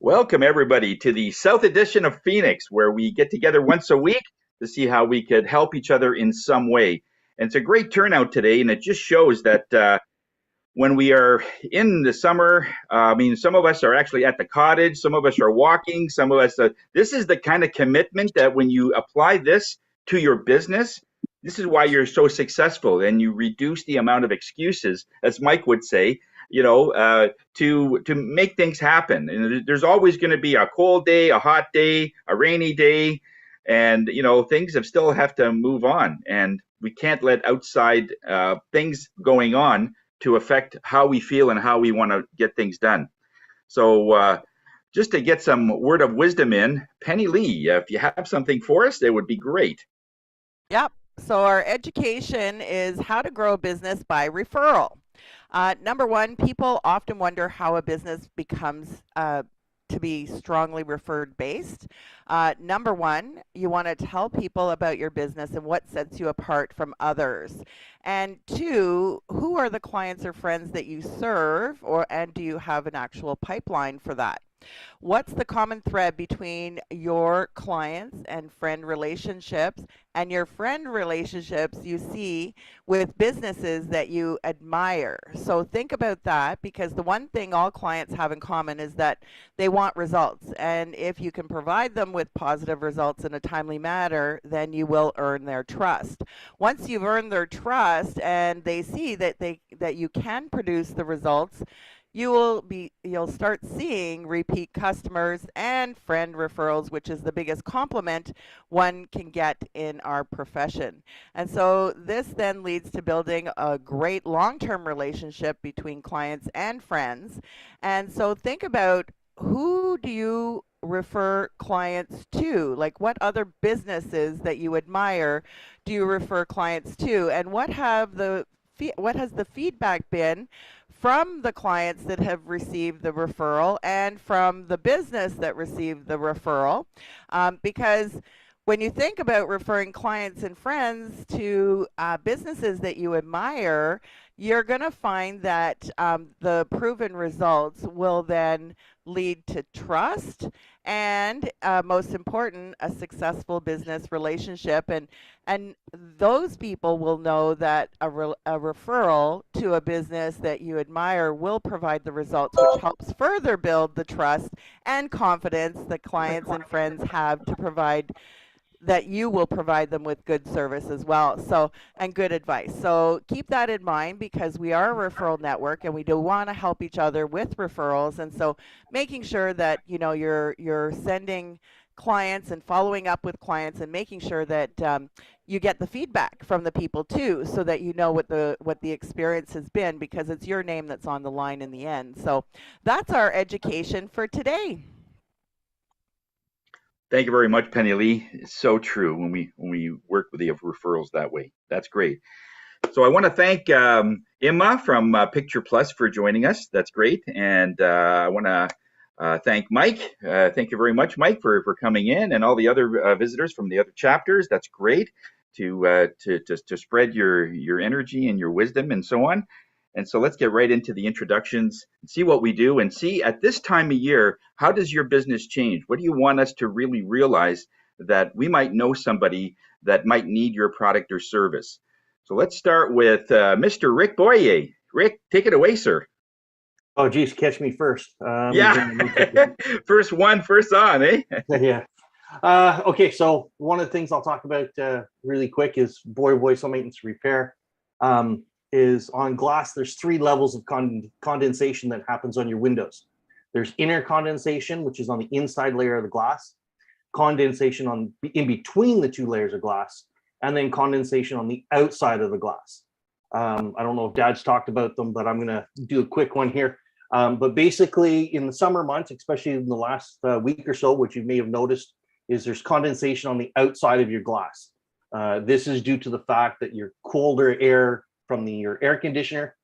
Welcome, everybody, to the South Edition of Phoenix, where we get together once a week to see how we could help each other in some way. And it's a great turnout today, and it just shows that when we are in the summer, some of us are actually at the cottage, some of us are walking, some of us, this is the kind of commitment that when you apply this to your business, this is why you're so successful and you reduce the amount of excuses, as Mike would say, to make things happen. And there's always going to be a cold day, a hot day, a rainy day, and things still have to move on, and we can't let outside things going on to affect how we feel and how we want to get things done. So just to get some word of wisdom in, Penny Lee, if you have something for us, that would be great. Yep. So our education is how to grow a business by referral. Number one, people often wonder how a business becomes to be strongly referred based. Number one, you want to tell people about your business and what sets you apart from others. And two, who are the clients or friends that you serve, and do you have an actual pipeline for that? What's the common thread between your clients and friend relationships and your friend relationships you see with businesses that you admire? So think about that, because the one thing all clients have in common is that they want results. And if you can provide them with positive results in a timely manner, then you will earn their trust. Once you've earned their trust and they see that you can produce the results, you'll start seeing repeat customers and friend referrals, which is the biggest compliment one can get in our profession. And so this then leads to building a great long-term relationship between clients and friends. And so think about, who do you refer clients to? Like, what other businesses that you admire do you refer clients to? And what has the feedback been from the clients that have received the referral and from the business that received the referral? Because when you think about referring clients and friends to businesses that you admire, you're going to find that the proven results will then lead to trust and, most important, a successful business relationship. And those people will know that a referral to a business that you admire will provide the results, which helps further build the trust and confidence that clients and friends have to provide, that you will provide them with good service as well, so, and good advice. So keep that in mind, because we are a referral network and we do want to help each other with referrals. And so making sure that you're sending clients and following up with clients and making sure that you get the feedback from the people too, so that you know what the experience has been, because it's your name that's on the line in the end. So that's our education for today. Thank you very much, Penny Lee. It's so true when we work with the referrals that way. That's great. So I want to thank Imma from Picture Plus for joining us. That's great. And I want to thank Mike. Thank you very much, Mike, for coming in, and all the other visitors from the other chapters. That's great to spread your energy and your wisdom and so on. And so let's get right into the introductions, see what we do, and see at this time of year, how does your business change? What do you want us to really realize that we might know somebody that might need your product or service? So let's start with Mr. Rick Boyer. Rick, take it away, sir. Oh, geez, catch me first. Yeah, first one, first on, eh? Yeah. Okay, so one of the things I'll talk about really quick is Boyer Voice Maintenance Repair. Is on glass, there's three levels of condensation that happens on your windows. There's inner condensation, which is on the inside layer of the glass, condensation in between the two layers of glass, and then condensation on the outside of the glass. I don't know if Dad's talked about them, but I'm going to do a quick one here. But basically, in the summer months, especially in the last week or so, which you may have noticed, is there's condensation on the outside of your glass. This is due to the fact that your colder air from your air conditioner,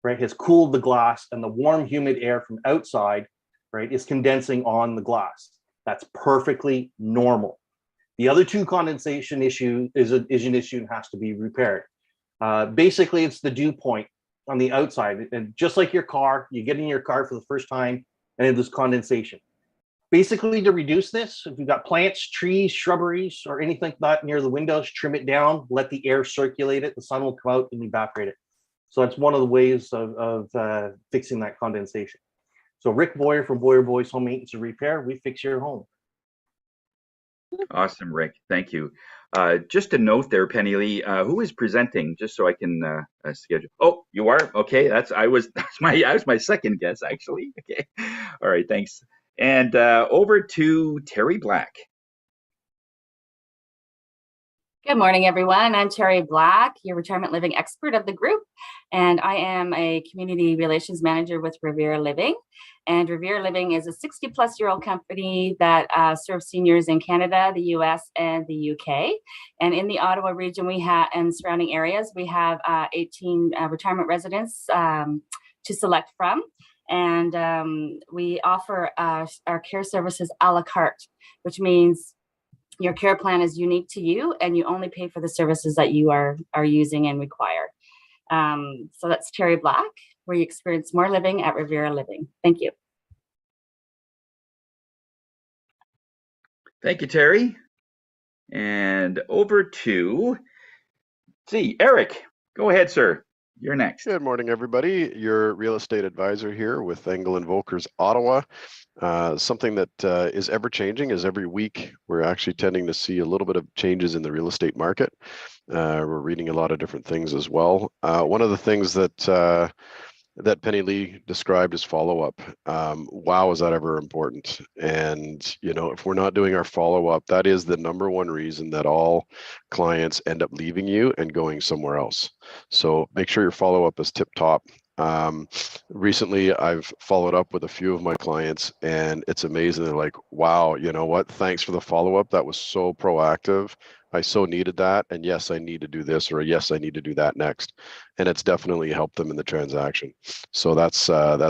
right, has cooled the glass, and the warm, humid air from outside, right, is condensing on the glass. That's perfectly normal. The other two condensation issue is an issue and has to be repaired. Basically, it's the dew point on the outside, and just like your car, you get in your car for the first time, and there's condensation. Basically, to reduce this, if you've got plants, trees, shrubberies, or anything like that near the windows, trim it down, let the air circulate it, the sun will come out and evaporate it. So that's one of the ways of fixing that condensation. So Rick Boyer from Boyer Boys Home Maintenance and Repair, we fix your home. Awesome, Rick. Thank you. Just a note there, Penny Lee, who is presenting, just so I can schedule. Oh, you are? Okay, that's my second guess, actually. Okay. All right, thanks. And over to Terry Black. Good morning, everyone. I'm Terry Black, your retirement living expert of the group, and I am a community relations manager with Revere Living. And Revere Living is a 60-plus-year-old company that serves seniors in Canada, the US, and the UK. And in the Ottawa region, we have, and surrounding areas, we have 18 retirement residents to select from. And we offer our care services a la carte, which means your care plan is unique to you and you only pay for the services that you are using and require. So that's Terry Black, where you experience more living at Revere Living. Thank you. Thank you, Terry. And over to, Eric. Go ahead, sir. You're next. Good morning, everybody. Your real estate advisor here with Engel and Volkers Ottawa. Something that is ever changing is every week we're actually tending to see a little bit of changes in the real estate market. We're reading a lot of different things as well. One of the things that that Penny Lee described as follow-up. Wow, is that ever important? And, you know, if we're not doing our follow-up, that is the number one reason that all clients end up leaving you and going somewhere else. So make sure your follow-up is tip-top. Recently, I've followed up with a few of my clients and it's amazing. They're like, wow, you know what? Thanks for the follow-up. That was so proactive. I so needed that. And yes, I need to do this, or yes, I need to do that next. And it's definitely helped them in the transaction. So that's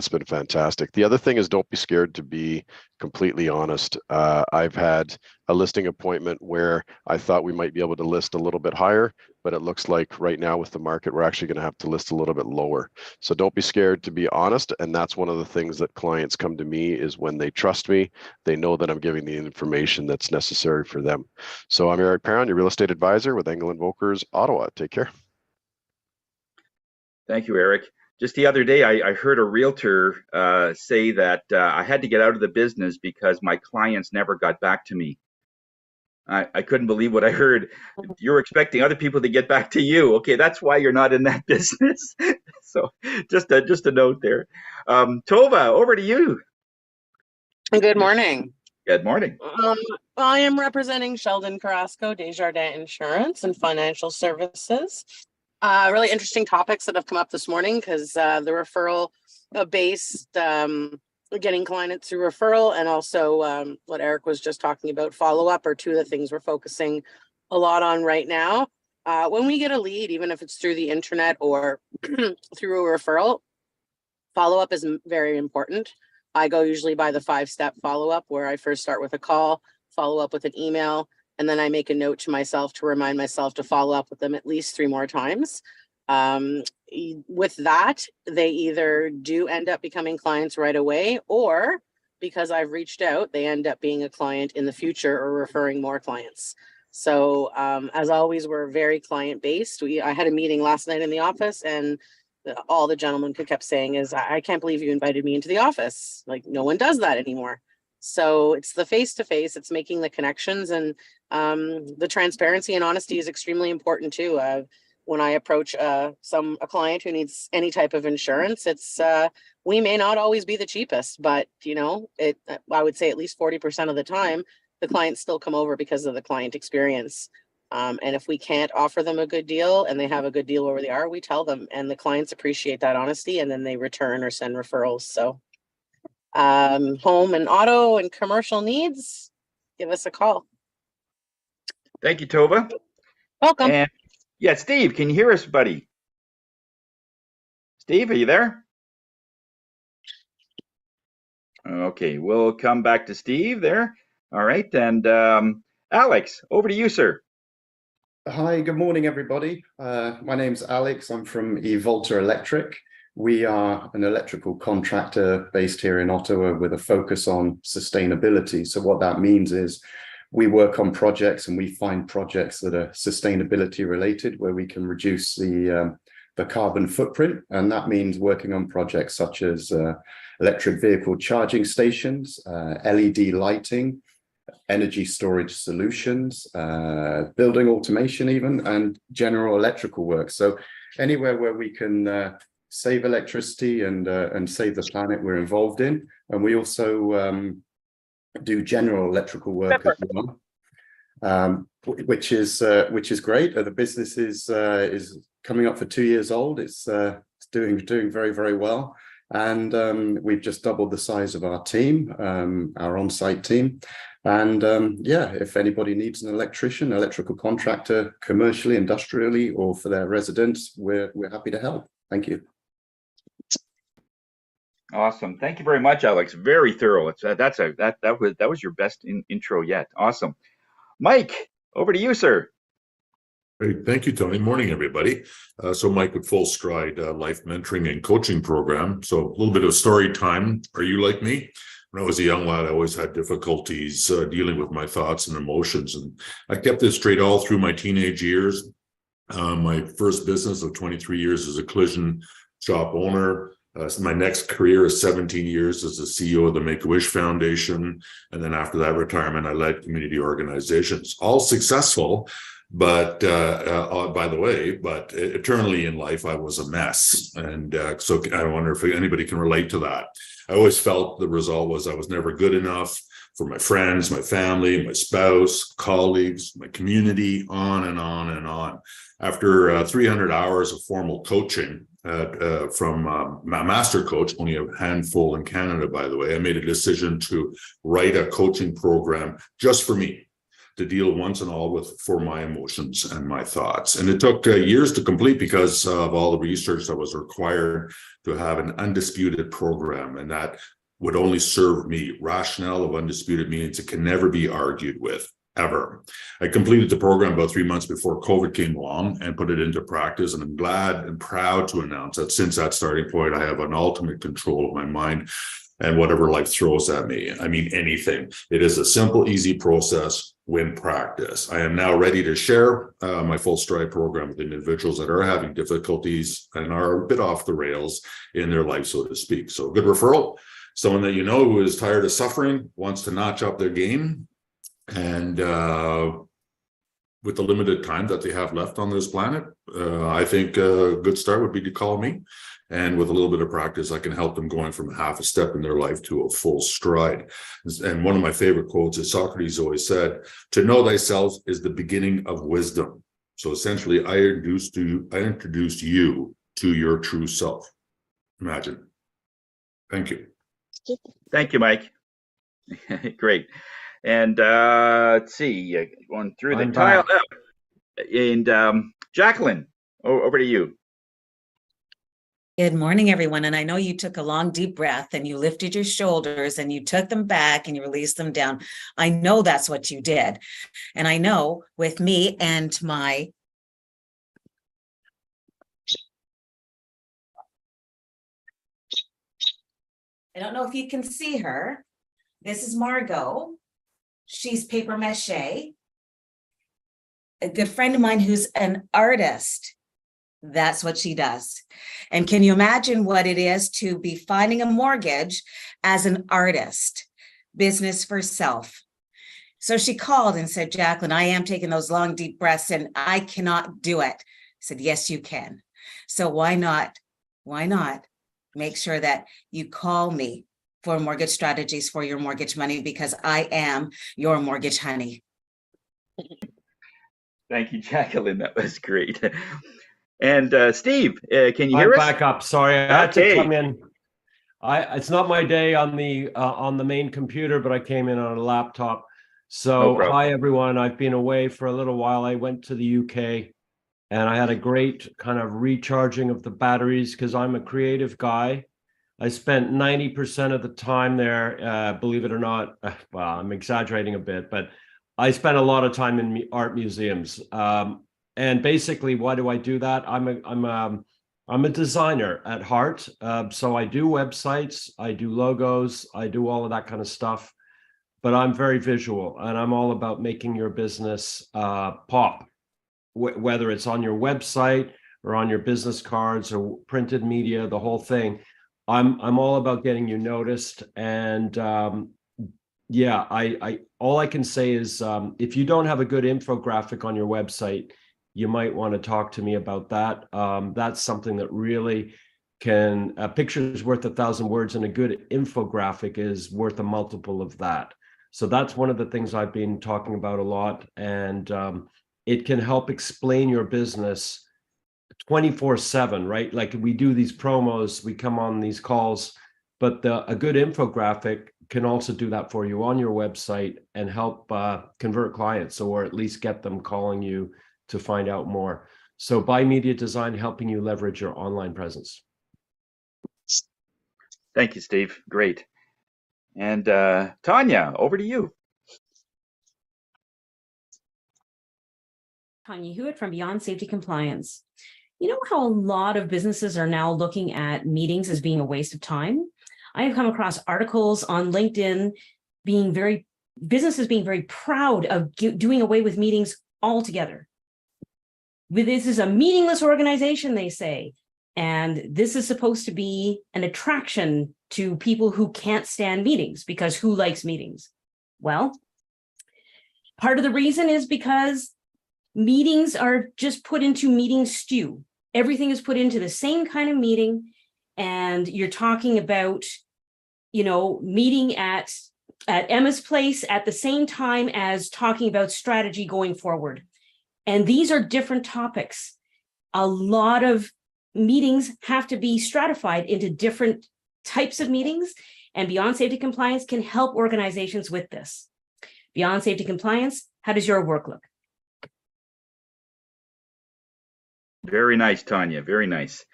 been fantastic. The other thing is, don't be scared to be completely honest. I've had a listing appointment where I thought we might be able to list a little bit higher, but it looks like right now with the market, we're actually going to have to list a little bit lower. So don't be scared to be honest. And that's one of the things that clients come to me is when they trust me, they know that I'm giving the information that's necessary for them. So I'm Eric Perron, your real estate advisor with Engel and Volkers Ottawa. Take care. Thank you, Eric. Just the other day, I heard a realtor say that I had to get out of the business because my clients never got back to me. I couldn't believe what I heard. You're expecting other people to get back to you. Okay, that's why you're not in that business. So just a note there. Tova, over to you. Good morning. Good morning. I am representing Sheldon Carrasco, Desjardins Insurance and Financial Services. Really interesting topics that have come up this morning because the referral based getting clients through referral and also what Eric was just talking about, follow-up, are two of the things we're focusing a lot on right now. When we get a lead, even if it's through the internet or through a referral, follow-up is very important. I go usually by the 5-step follow-up where I first start with a call, follow up with an email, and then I make a note to myself to remind myself to follow up with them at least 3 more times. With that, they either do end up becoming clients right away, or because I've reached out, they end up being a client in the future or referring more clients. So as always, we're very client-based. I had a meeting last night in the office, and all the gentleman kept saying is, I can't believe you invited me into the office. Like, no one does that anymore. So it's the face-to-face, it's making the connections, and the transparency and honesty is extremely important too. When I approach a client who needs any type of insurance, it's we may not always be the cheapest, but you know, I would say at least 40% of the time, the clients still come over because of the client experience. And if we can't offer them a good deal and they have a good deal where they are, we tell them, and the clients appreciate that honesty, and then they return or send referrals. So home and auto and commercial needs, give us a call. Thank you, Tova. Welcome. And yeah, Steve, can you hear us, buddy? Steve, are you there? Okay, we'll come back to Steve there. All right, and Alex, over to you, sir. Hi, good morning, everybody. My name's Alex. I'm from eVolta Electric. We are an electrical contractor based here in Ottawa with a focus on sustainability. So what that means is we work on projects and we find projects that are sustainability related, where we can reduce the carbon footprint. And that means working on projects such as electric vehicle charging stations, LED lighting, energy storage solutions, building automation even, and general electrical work. So anywhere where we can save electricity and save the planet, we're involved in. And we also do general electrical work as well, which is great. The business is coming up for 2 years old. It's doing very, very well. And we've just doubled the size of our team, our on-site team. And yeah, if anybody needs an electrician, electrical contractor, commercially, industrially, or for their residents, we're happy to help. Thank you. Awesome. Thank you very much, Alex. Very thorough. That was your best intro yet. Awesome. Mike, over to you, sir. Great. Thank you, Tony. Morning, everybody. So Mike with Full Stride Life Mentoring and Coaching Program. So a little bit of story time. Are you like me? When I was a young lad, I always had difficulties dealing with my thoughts and emotions. And I kept this straight all through my teenage years. My first business of 23 years as a collision shop owner. My next career is 17 years as the CEO of the Make-A-Wish Foundation. And then after that retirement, I led community organizations, all successful. But by the way, but eternally in life, I was a mess. And so I wonder if anybody can relate to that. I always felt the result was I was never good enough for my friends, my family, my spouse, colleagues, my community, on and on and on. After 300 hours of formal coaching from my master coach, only a handful in Canada, by the way, I made a decision to write a coaching program just for me, to deal once and all with for my emotions and my thoughts. And it took years to complete because of all the research that was required to have an undisputed program, and that would only serve me. Rationale of undisputed means it can never be argued with, ever. I completed the program about 3 months before COVID came along and put it into practice. And I'm glad and proud to announce that since that starting point, I have an ultimate control of my mind and whatever life throws at me. I mean, anything. It is a simple, easy process when practice. I am now ready to share my Full Stride program with individuals that are having difficulties and are a bit off the rails in their life, so to speak. So good referral. Someone that you know who is tired of suffering, wants to notch up their game, and with the limited time that they have left on this planet, I think a good start would be to call me. And with a little bit of practice, I can help them going from half a step in their life to a full stride. And one of my favorite quotes is Socrates always said, "To know thyself is the beginning of wisdom." So essentially, I introduced you to your true self. Imagine. Thank you. Thank you, Mike. Great. And let's see, going through the tile. And Jacqueline, over to you. Good morning, everyone. And I know you took a long, deep breath and you lifted your shoulders and you took them back and you released them down. I know that's what you did. And I know with me and my I don't know if you can see her. This is Margot. She's paper mache. A good friend of mine who's an artist. That's what she does. And can you imagine what it is to be finding a mortgage as an artist, business for self? So she called and said, "Jacqueline, I am taking those long, deep breaths and I cannot do it." I said, "Yes, you can." So why not make sure that you call me for mortgage strategies for your mortgage money, because I am your mortgage honey. Thank you, Jacqueline. That was great. And Steve, can you hear us? I'm back up. Sorry, I had to come in. It's not my day on the main computer, but I came in on a laptop. So hi everyone. I've been away for a little while. I went to the UK and I had a great kind of recharging of the batteries because I'm a creative guy. I spent 90% of the time there, believe it or not. Well, I'm exaggerating a bit, but I spent a lot of time in art museums. And basically, why do I do that? I'm I'm a designer at heart. So I do websites, I do logos, I do all of that kind of stuff, but I'm very visual and I'm all about making your business pop, whether it's on your website or on your business cards or printed media, the whole thing. I'm all about getting you noticed. And yeah, I all I can say is if you don't have a good infographic on your website, you might want to talk to me about that. That's something that really can, a picture is worth 1,000 words, and a good infographic is worth a multiple of that. So that's one of the things I've been talking about a lot. And it can help explain your business 24/7, right? Like we do these promos, we come on these calls, but a good infographic can also do that for you on your website and help convert clients, or at least get them calling you to find out more. So Buy Media Design, helping you leverage your online presence. Thank you, Steve. Great. And Tanya, over to you. Tanya Hewitt from Beyond Safety Compliance. You know how a lot of businesses are now looking at meetings as being a waste of time? I have come across articles on LinkedIn businesses being very proud of doing away with meetings altogether. This is a meaningless organization, they say, and this is supposed to be an attraction to people who can't stand meetings, because who likes meetings? Well, part of the reason is because meetings are just put into meeting stew. Everything is put into the same kind of meeting, and you're talking about, meeting at Emma's place at the same time as talking about strategy going forward. And these are different topics. A lot of meetings have to be stratified into different types of meetings, and Beyond Safety Compliance can help organizations with this. Beyond Safety Compliance, how does your work look? Very nice, Tanya. Very nice.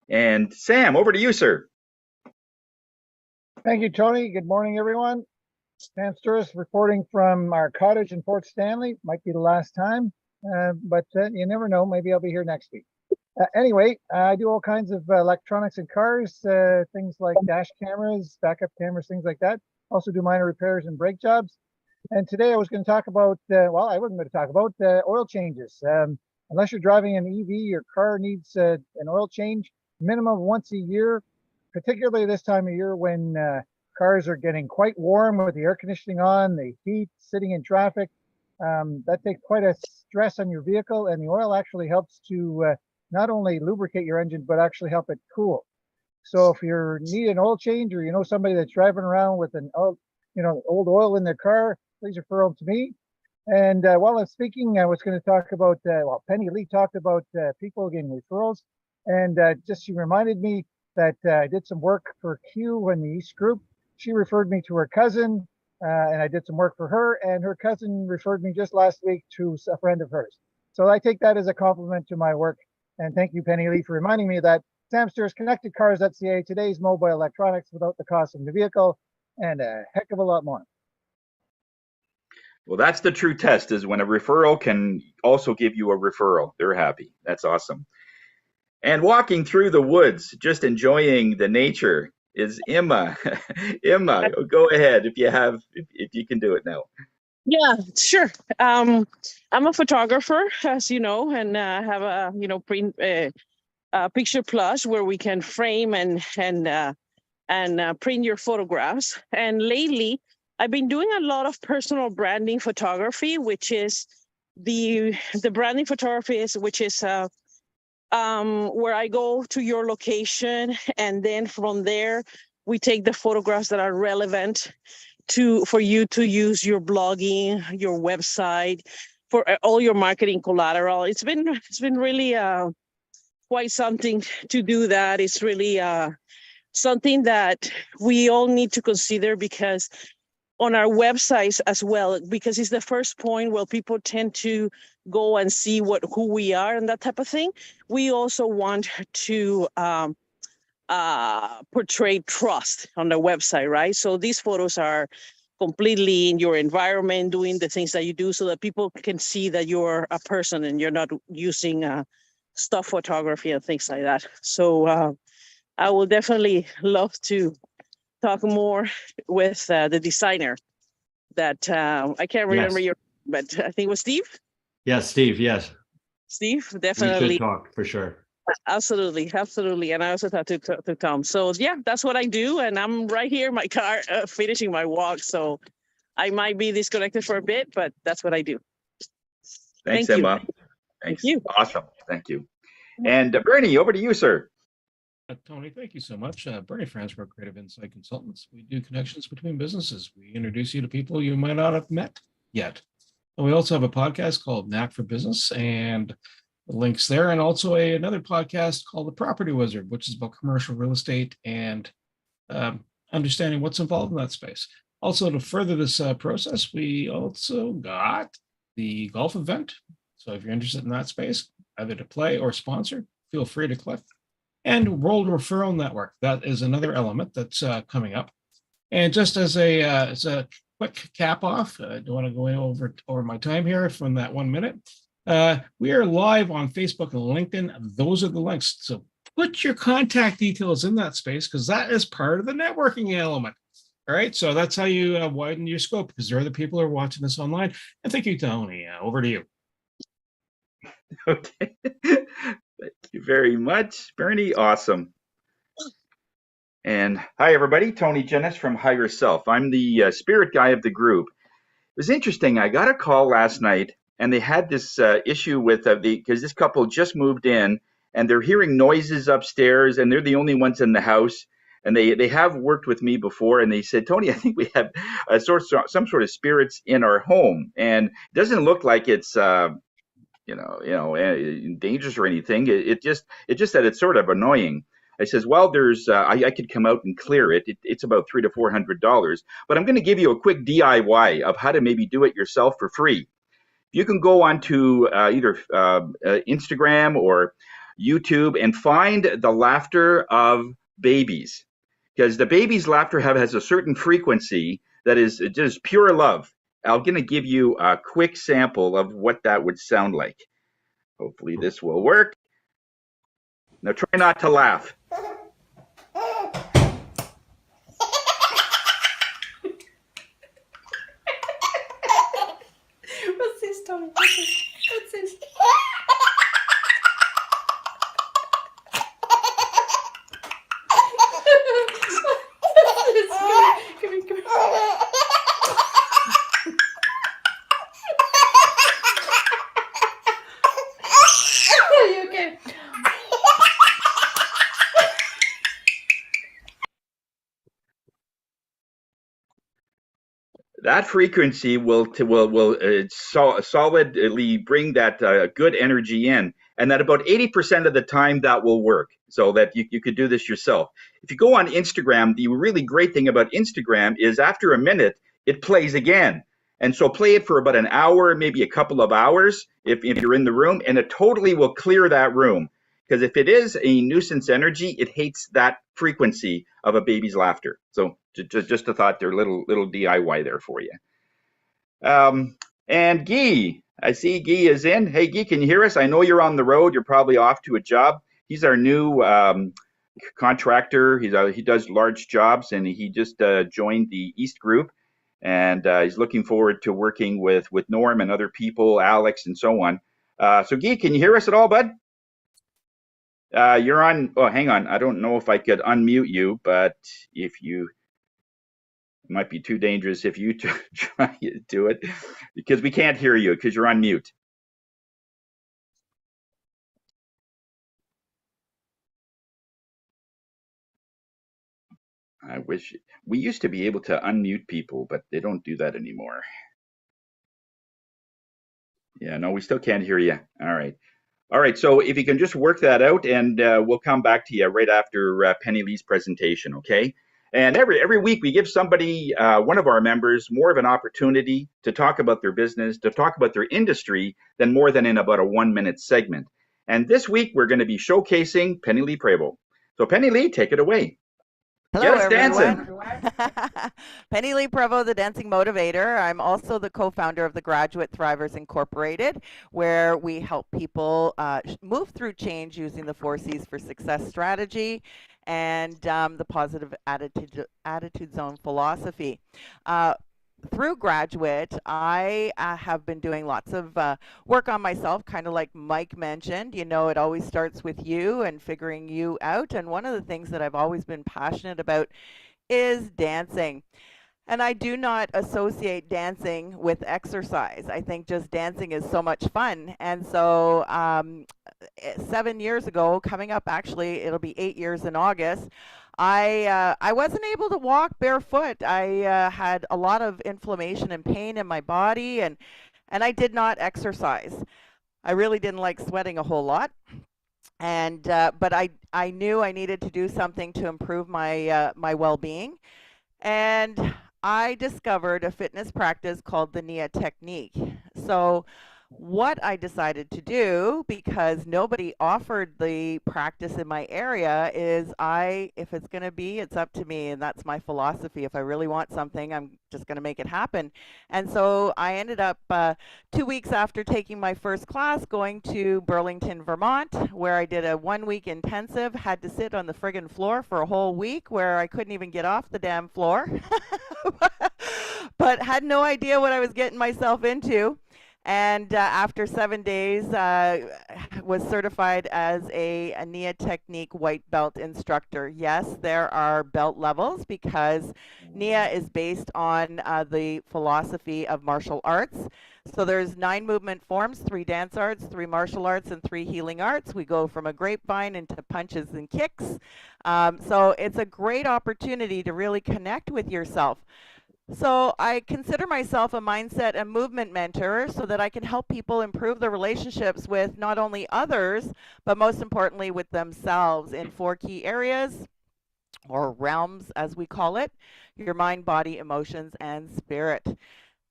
And Sam, over to you, sir. Thank you, Tony. Good morning, everyone. Sam Sturris reporting from our cottage in Port Stanley. Might be the last time, but you never know. Maybe I'll be here next week. Anyway, I do all kinds of electronics in cars, things like dash cameras, backup cameras, things like that. Also do minor repairs and brake jobs. And today I was going to talk about, well, I wasn't going to talk about oil changes. Unless you're driving an EV, your car needs an oil change minimum once a year, particularly this time of year when cars are getting quite warm with the air conditioning on, the heat, sitting in traffic. That takes quite a stress on your vehicle, and the oil actually helps to not only lubricate your engine, but actually help it cool. So if you need an oil change, or you know somebody that's driving around with an old oil in their car, please refer them to me. And while I'm speaking, I was going to talk about, Penny Lee talked about people getting referrals. And just she reminded me that I did some work for Q in the East Group. She referred me to her cousin, and I did some work for her. And her cousin referred me just last week to a friend of hers. So I take that as a compliment to my work. And thank you, Penny Lee, for reminding me of that. Sam Sturris, ConnectedCars.ca, today's mobile electronics without the cost of the vehicle, and a heck of a lot more. Well, that's the true test, is when a referral can also give you a referral. They're happy. That's awesome. And walking through the woods, just enjoying the nature, is Emma. Emma, go ahead if you can do it now. Yeah, sure. I'm a photographer, as you know, and have a print picture plus where we can frame and print your photographs. And lately, I've been doing a lot of personal branding photography, which is the branding photography which is where I go to your location, and then from there we take the photographs that are relevant for you to use your blogging, your website, for all your marketing collateral. It's been really quite something to do that. It's really something that we all need to consider, because on our websites as well, because it's the first point where people tend to go and see who we are and that type of thing. We also want to portray trust on the website, right? So these photos are completely in your environment, doing the things that you do, so that people can see that you're a person and you're not using stuff photography and things like that. So I will definitely love to talk more with the designer that I can't remember Yes. your, but I think it was Steve. Yes, Steve. Yes. Steve, We definitely. should talk for sure. Absolutely, absolutely. And I also talked to Tom. So yeah, that's what I do. And I'm right here in my car finishing my walk. So I might be disconnected for a bit, but that's what I do. Thanks, Thank you. Emma. Thanks. Thank you. Awesome. Thank you. And Bernie, over to you, sir. Tony, thank you so much. Bernie Fransberg, Creative Insight Consultants. We do connections between businesses. We introduce you to people you might not have met yet. And we also have a podcast called Knack for Business, and the links there, and also another podcast called The Property Wizard, which is about commercial real estate and understanding what's involved in that space. Also, to further this process, we also got the golf event. So if you're interested in that space, either to play or sponsor, feel free to click. And World Referral Network, that is another element that's coming up. And just as a quick cap off, I don't want to go over my time here from that 1 minute. We are live on Facebook and LinkedIn. Those are the links. So put your contact details in that space, because that is part of the networking element. All right. So that's how you widen your scope, because there are other people who are watching this online. And thank you, Tony. Over to you. Okay. Thank you very much, Bernie. Awesome. And hi, everybody. Tony Jennis from Higher Self. I'm the spirit guy of the group. It was interesting. I got a call last night, and they had this issue with because this couple just moved in, and they're hearing noises upstairs, and they're the only ones in the house. And they have worked with me before, and they said, Tony, I think we have some sort of spirits in our home, and it doesn't look like it's dangerous or anything. It just that it's sort of annoying. I says, well, there's I could come out and clear it. It's about $300 to $400, but I'm going to give you a quick DIY of how to maybe do it yourself for free. You can go onto either Instagram or YouTube and find the laughter of babies, because the baby's laughter has a certain frequency that is just pure love. I'm going to give you a quick sample of what that would sound like. Hopefully this will work. Now try not to laugh. What's this, Tony? What's this? Come here, come here. Are you okay? That frequency will solidly bring that good energy in, and that about 80% of the time that will work, so that you could do this yourself. If you go on Instagram, the really great thing about Instagram is after a minute, it plays again. And so play it for about an hour, maybe a couple of hours if you're in the room, and it totally will clear that room. Because if it is a nuisance energy, it hates that frequency of a baby's laughter. So just a thought there, little DIY there for you. And Guy, I see Guy is in. Hey, Guy, can you hear us? I know you're on the road. You're probably off to a job. He's our new contractor. He does large jobs, and he just joined the East Group. And he's looking forward to working with Norm and other people, Alex, and so on. So Guy, can you hear us at all, bud? You're on. Oh, hang on. I don't know if I could unmute you, but if you, it might be too dangerous if you try to do it, because we can't hear you because you're on mute. I wish we used to be able to unmute people, but they don't do that anymore. Yeah, no, we still can't hear you. All right. All right, so if you can just work that out, and we'll come back to you right after Penny Lee's presentation, okay? And every week we give somebody, one of our members, more of an opportunity to talk about their business, to talk about their industry, than more than in about a 1-minute segment. And this week we're going to be showcasing Penny Lee Prevost. So Penny Lee, take it away. Hello, Get us everyone. Penny Lee Prevost, the Dancing Motivator. I'm also the co-founder of the Graduate Thrivers Incorporated, where we help people move through change using the 4 C's for Success strategy and the positive attitude zone philosophy. Through Graduate, I have been doing lots of work on myself, kind of like Mike mentioned. You know, it always starts with you and figuring you out. And one of the things that I've always been passionate about is dancing. And I do not associate dancing with exercise. I think just dancing is so much fun. And so 7 years ago, coming up, actually, it'll be 8 years in August, I wasn't able to walk barefoot. I had a lot of inflammation and pain in my body, and I did not exercise. I really didn't like sweating a whole lot, and but I knew I needed to do something to improve my my well-being, and I discovered a fitness practice called the NIA technique. So what I decided to do, because nobody offered the practice in my area, is if it's going to be, it's up to me. And that's my philosophy. If I really want something, I'm just going to make it happen. And so I ended up 2 weeks after taking my first class going to Burlington, Vermont, where I did a 1-week intensive, had to sit on the friggin' floor for a whole week where I couldn't even get off the damn floor, but had no idea what I was getting myself into. And after 7 days, was certified as a NIA Technique white belt instructor. Yes, there are belt levels because NIA is based on the philosophy of martial arts. So there's 9 movement forms, 3 dance arts, 3 martial arts, and 3 healing arts. We go from a grapevine into punches and kicks. So it's a great opportunity to really connect with yourself. So I consider myself a mindset and movement mentor so that I can help people improve their relationships with not only others, but most importantly with themselves in 4 key areas, or realms as we call it: your mind, body, emotions, and spirit.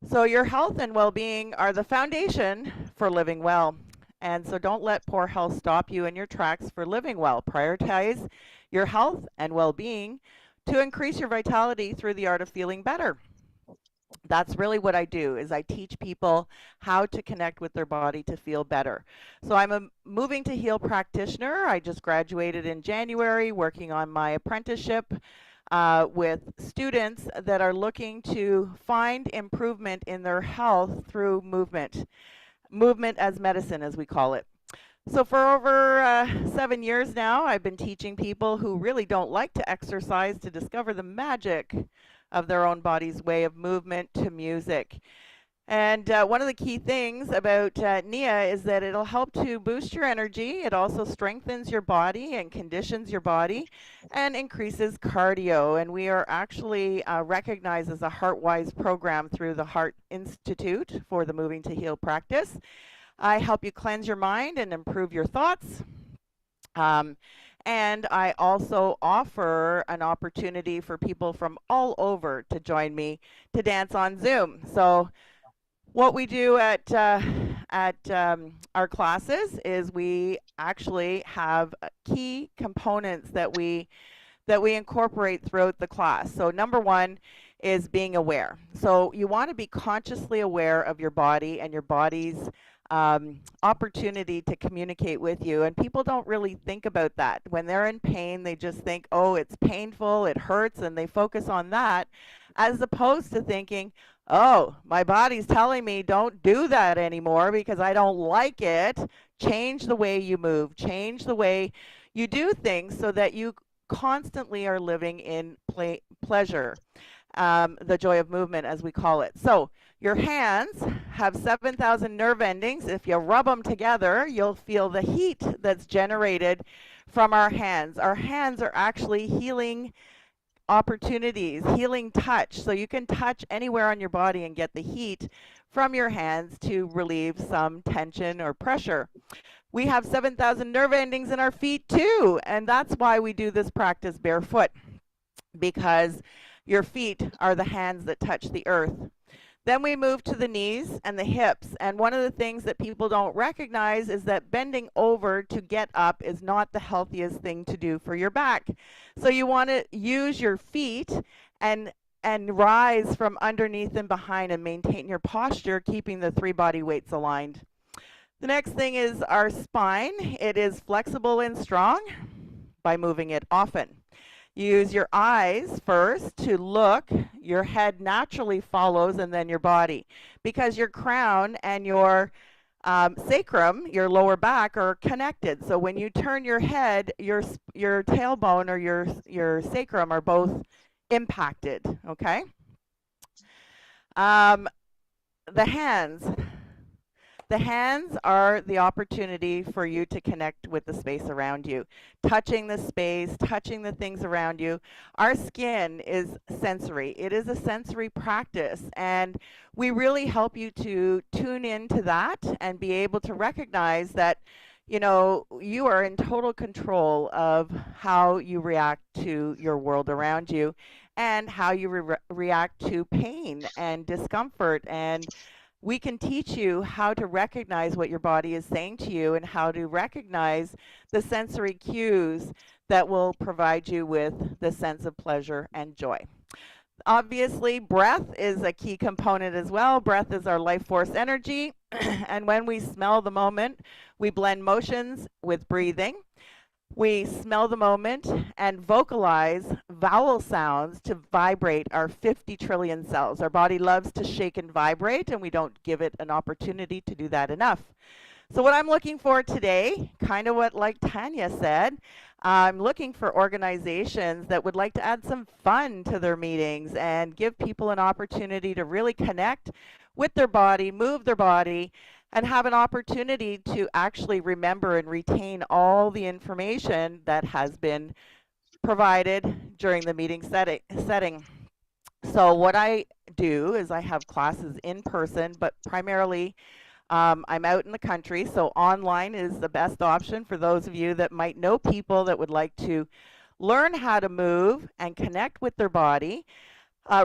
So your health and well-being are the foundation for living well. And so don't let poor health stop you in your tracks for living well. Prioritize your health and well-being to increase your vitality through the art of feeling better. That's really what I do, is I teach people how to connect with their body to feel better. So I'm a Moving to Heal practitioner. I just graduated in January, working on my apprenticeship with students that are looking to find improvement in their health through movement. Movement as medicine, as we call it. So for over 7 years now, I've been teaching people who really don't like to exercise to discover the magic of their own body's way of movement to music. And one of the key things about NIA is that it'll help to boost your energy. It also strengthens your body and conditions your body and increases cardio. And we are actually recognized as a HeartWise program through the Heart Institute for the Moving to Heal practice. I help you cleanse your mind and improve your thoughts. And I also offer an opportunity for people from all over to join me to dance on Zoom. So what we do at our classes is we actually have key components that we incorporate throughout the class. So number one is being aware. So you want to be consciously aware of your body and your body's opportunity to communicate with you. And people don't really think about that. When they're in pain, they just think, oh, it's painful, it hurts, and they focus on that, as opposed to thinking, oh, my body's telling me don't do that anymore because I don't like it. Change the way you move, change the way you do things so that you constantly are living in pleasure, the joy of movement, as we call it. So your hands have 7,000 nerve endings. If you rub them together, you'll feel the heat that's generated from our hands. Our hands are actually healing opportunities, healing touch. So you can touch anywhere on your body and get the heat from your hands to relieve some tension or pressure. We have 7,000 nerve endings in our feet too, and that's why we do this practice barefoot, because your feet are the hands that touch the earth. Then we move to the knees and the hips. And one of the things that people don't recognize is that bending over to get up is not the healthiest thing to do for your back. So you want to use your feet and rise from underneath and behind and maintain your posture, keeping the 3 body weights aligned. The next thing is our spine. It is flexible and strong by moving it often. You use your eyes first to look, your head naturally follows, and then your body. Because your crown and your sacrum, your lower back, are connected. So when you turn your head, your tailbone or your sacrum are both impacted, okay? The hands. The hands are the opportunity for you to connect with the space around you, touching the space, touching the things around you. Our skin is sensory. It is a sensory practice, and we really help you to tune into that and be able to recognize that, you know, you are in total control of how you react to your world around you and how you react to pain and discomfort. And we can teach you how to recognize what your body is saying to you and how to recognize the sensory cues that will provide you with the sense of pleasure and joy. Obviously, breath is a key component as well. Breath is our life force energy. And when we smell the moment, we blend motions with breathing. We smell the moment and vocalize vowel sounds to vibrate our 50 trillion cells. Our body loves to shake and vibrate, and we don't give it an opportunity to do that enough. So what I'm looking for today, kind of what like Tanya said, I'm looking for organizations that would like to add some fun to their meetings and give people an opportunity to really connect with their body, move their body, and have an opportunity to actually remember and retain all the information that has been provided during the meeting setting. So what I do is I have classes in person, but primarily I'm out in the country, so online is the best option for those of you that might know people that would like to learn how to move and connect with their body.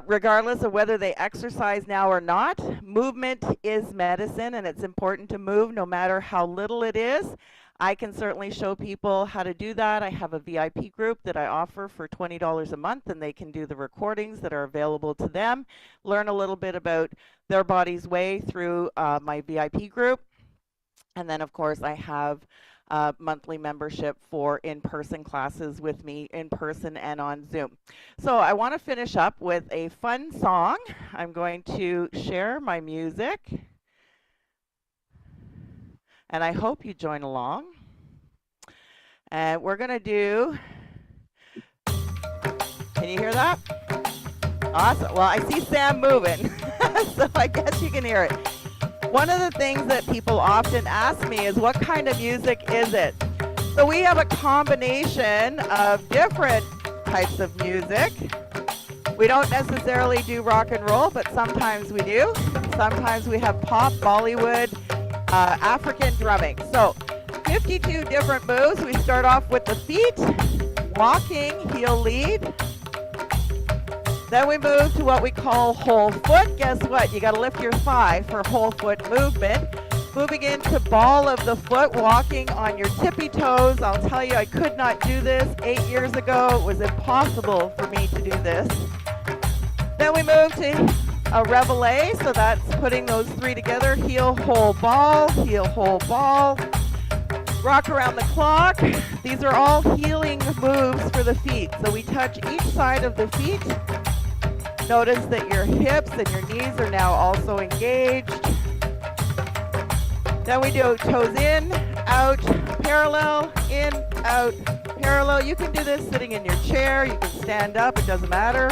Regardless of whether they exercise now or not, movement is medicine, and it's important to move no matter how little it is. I can certainly show people how to do that. I have a VIP group that I offer for $20 a month, and they can do the recordings that are available to them, learn a little bit about their body's way through my VIP group. And then, of course, I have monthly membership for in-person classes with me in person and on Zoom. So I want to finish up with a fun song. I'm going to share my music, and I hope you join along. And we're going to do, can you hear that? Awesome. Well, I see Sam moving, so I guess you can hear it. One of the things that people often ask me is, what kind of music is it? So we have a combination of different types of music. We don't necessarily do rock and roll, but sometimes we do. Sometimes we have pop, Bollywood, African drumming. So 52 different moves. We start off with the feet, walking, heel lead. Then we move to what we call whole foot. Guess what? You got to lift your thigh for whole foot movement. Moving into ball of the foot, walking on your tippy toes. I'll tell you, I could not do this 8 years ago. It was impossible for me to do this. Then we move to a reveille, so that's putting those 3 together. Heel, whole ball, heel, whole ball. Rock around the clock. These are all healing moves for the feet. So we touch each side of the feet. Notice that your hips and your knees are now also engaged. Then we do toes in, out, parallel, in, out, parallel. You can do this sitting in your chair. You can stand up. It doesn't matter.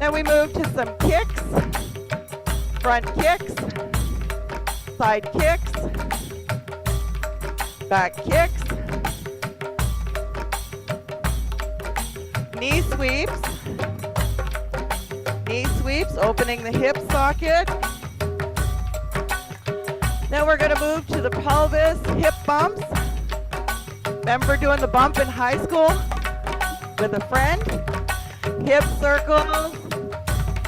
Then we move to some kicks, front kicks, side kicks, back kicks, knee sweeps. Knee sweeps, opening the hip socket. Then we're going to move to the pelvis, hip bumps. Remember doing the bump in high school with a friend? Hip circles,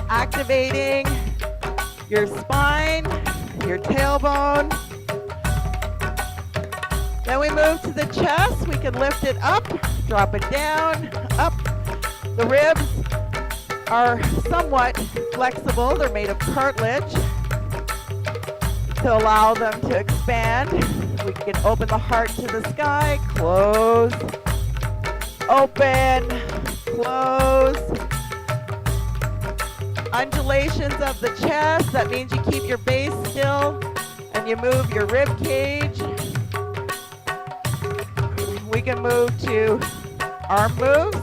activating your spine, your tailbone. Then we move to the chest. We can lift it up, drop it down, up. The ribs are somewhat flexible. They're made of cartilage to allow them to expand. We can open the heart to the sky, close, open, close. Undulations of the chest, that means you keep your base still and you move your rib cage. We can move to arm moves.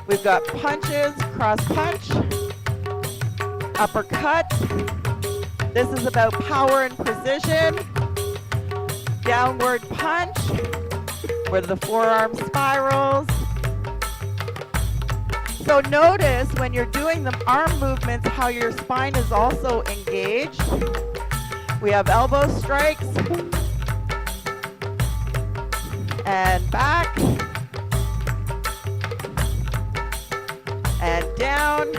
We've got punches, cross punch, uppercut. This is about power and precision. Downward punch, where the forearm spirals. So notice when you're doing the arm movements how your spine is also engaged. We have elbow strikes and back and down.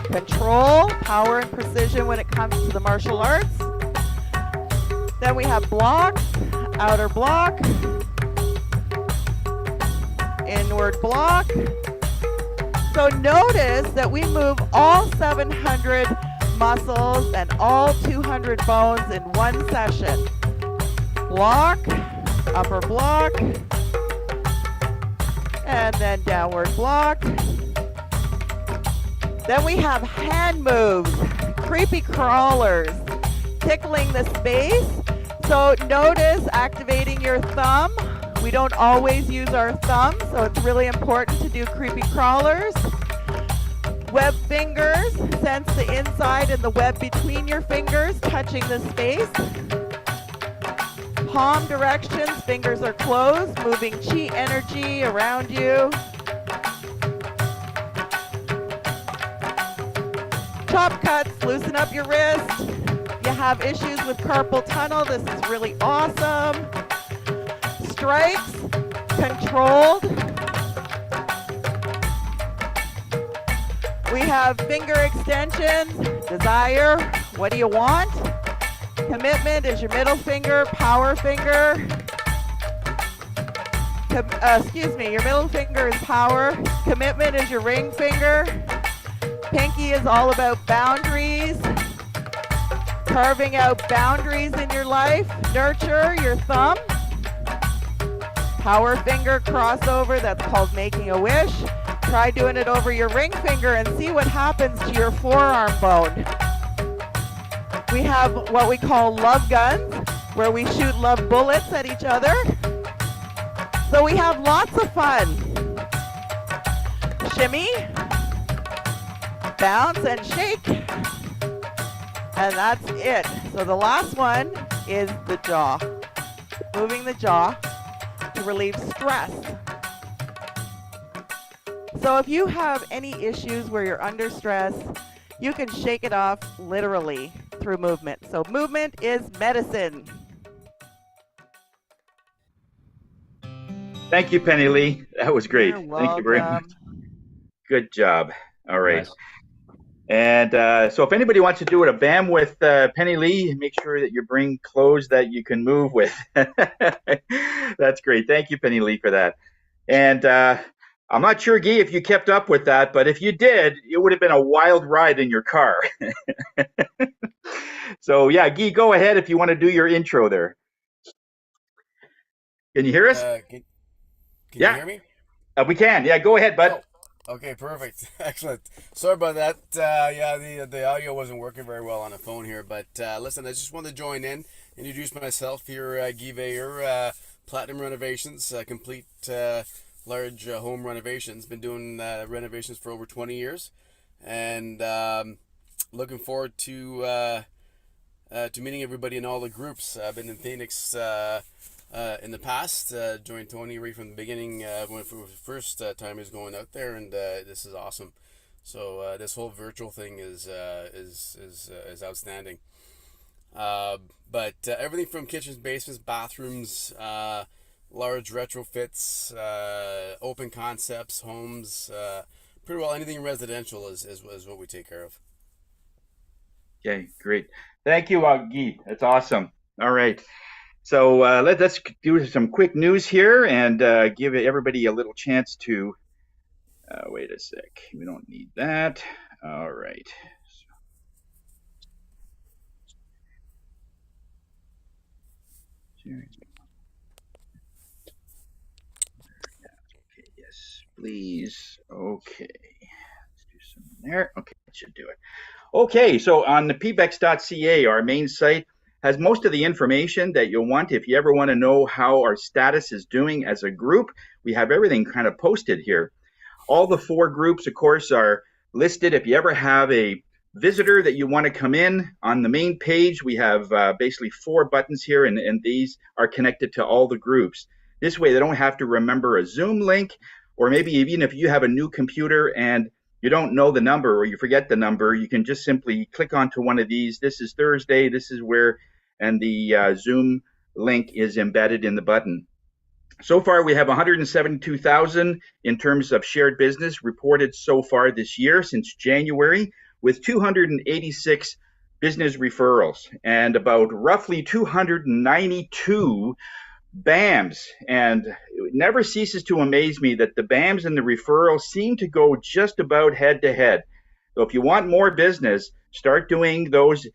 Control, power and precision when it comes to the martial arts. Then we have blocks, outer block, inward block. So notice that we move all 700 muscles and all 200 bones in one session. Block, upper block, and then downward block. Then we have hand moves, creepy crawlers, tickling the space. So notice activating your thumb. We don't always use our thumb, so it's really important to do creepy crawlers. Web fingers, sense the inside and the web between your fingers touching the space. Palm directions, fingers are closed, moving chi energy around you. Chop cuts, loosen up your wrist. You have issues with carpal tunnel, this is really awesome. Strikes, controlled. We have finger extensions, desire, what do you want? Commitment is your middle finger, power finger. Your middle finger is power. Commitment is your ring finger. Pinky is all about boundaries. Carving out boundaries in your life. Nurture, your thumb. Power finger crossover, that's called making a wish. Try doing it over your ring finger and see what happens to your forearm bone. We have what we call love guns, where we shoot love bullets at each other. So we have lots of fun. Shimmy, bounce and shake. And that's it. So the last one is the jaw. Moving the jaw to relieve stress. So if you have any issues where you're under stress, you can shake it off literally through movement. So movement is medicine. Thank you, Penny Lee. That was great. Thank you very much. Good job. All right. Nice. And so if anybody wants to do a BAM with Penny Lee, make sure that you bring clothes that you can move with. That's great. Thank you, Penny Lee, for that. And I'm not sure, Guy, if you kept up with that, but if you did, it would have been a wild ride in your car. So, yeah, Guy, go ahead if you want to do your intro there. Can you hear us? Can you hear me? We can. Yeah, go ahead, bud. Oh, okay, perfect. Excellent. Sorry about that. Yeah, the audio wasn't working very well on the phone here, but listen, I just wanted to join in, introduce myself here, Guy Veyer, Platinum Renovations, complete large home renovations. Been doing renovations for over 20 years, and looking forward to meeting everybody in all the groups. I've been in Phoenix in the past, joined Tony right from the beginning when for the first time he was going out there, and this is awesome. So this whole virtual thing is outstanding. But everything from kitchens, basements, bathrooms, large retrofits, open concepts, homes, pretty well anything residential is what we take care of. Okay, great. Thank you, Guy. That's awesome. All right. So let's do some quick news here and give everybody a little chance to, wait a sec. We don't need that. All right. Okay, yes, please. Okay. Let's do something there. Okay, that should do it. Okay, so on the pbex.ca, our main site has most of the information that you'll want if you ever want to know how our status is doing as a group. We have everything kind of posted here. All the 4 groups, of course, are listed. If you ever have a visitor that you want to come in on the main page, we have basically 4 buttons here, and these are connected to all the groups. This way, they don't have to remember a Zoom link, or maybe even if you have a new computer and you don't know the number or you forget the number, you can just simply click onto one of these. This is Thursday, this is where, and the Zoom link is embedded in the button. So far, we have 172,000 in terms of shared business reported so far this year since January, with 286 business referrals and about roughly 292 BAMs. And it never ceases to amaze me that the BAMs and the referrals seem to go just about head to head. So if you want more business, start doing those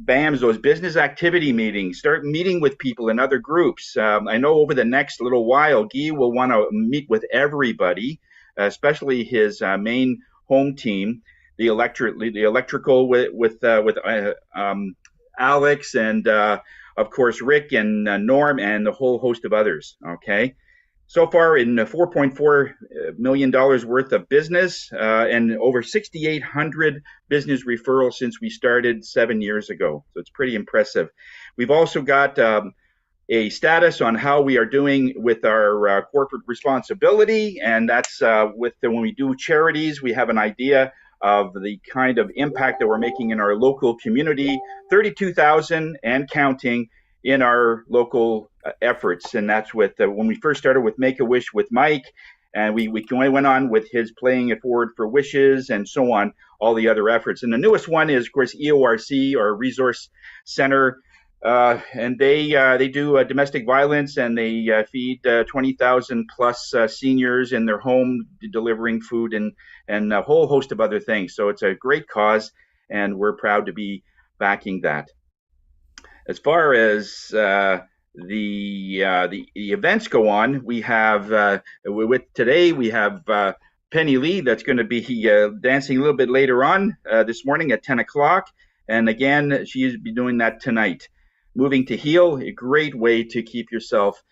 BAMs, those business activity meetings. Start meeting with people in other groups. I know over the next little while, Guy will want to meet with everybody, especially his main home team, the electrical with Alex and of course Rick and Norm and the whole host of others. Okay. So far in $4.4 million worth of business and over 6,800 business referrals since we started 7 years ago. So it's pretty impressive. We've also got a status on how we are doing with our corporate responsibility, and that's when we do charities, we have an idea of the kind of impact that we're making in our local community, 32,000 and counting in our local efforts. And that's with when we first started with Make-A-Wish with Mike, and we went on with his Playing It Forward for Wishes and so on, all the other efforts. And the newest one is, of course, EORC, or Resource Center, and they do domestic violence, and they feed 20,000 plus seniors in their home, delivering food and a whole host of other things. So it's a great cause, and we're proud to be backing that. As far as the events go on, we have with today we have Penny Lee that's going to be dancing a little bit later on this morning at 10 o'clock, and again she'll be doing that tonight. Moving to Heal, a great way to keep yourself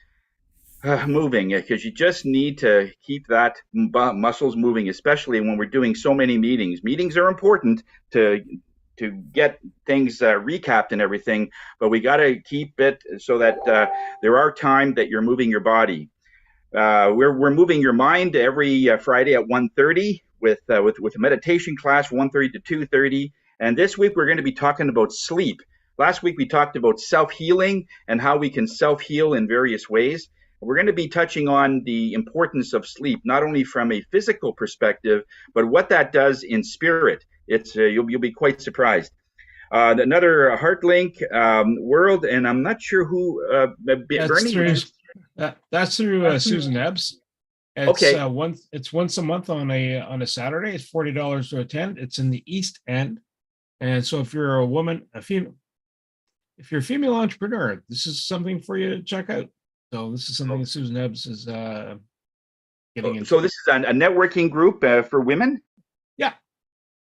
moving, because you just need to keep that muscles moving, especially when we're doing so many meetings. Meetings are important to get things recapped and everything, but we got to keep it so that there are time that you're moving your body. We're moving your mind every Friday at 1:30 with a meditation class, 1:30 to 2:30. And this week we're going to be talking about sleep. Last week we talked about self-healing and how we can self-heal in various ways. We're going to be touching on the importance of sleep, not only from a physical perspective, but what that does in spirit. It's you'll be quite surprised. Another HeartLink World, and I'm not sure who. Bernie. That's through Susan Ebbs. It's, okay. It's once a month on a Saturday. It's $40 to attend. It's in the East End, and so if you're a woman, if you're a female entrepreneur, this is something for you to check out. So this is something that Susan Ebbs is getting into. So this is a networking group for women? Yeah.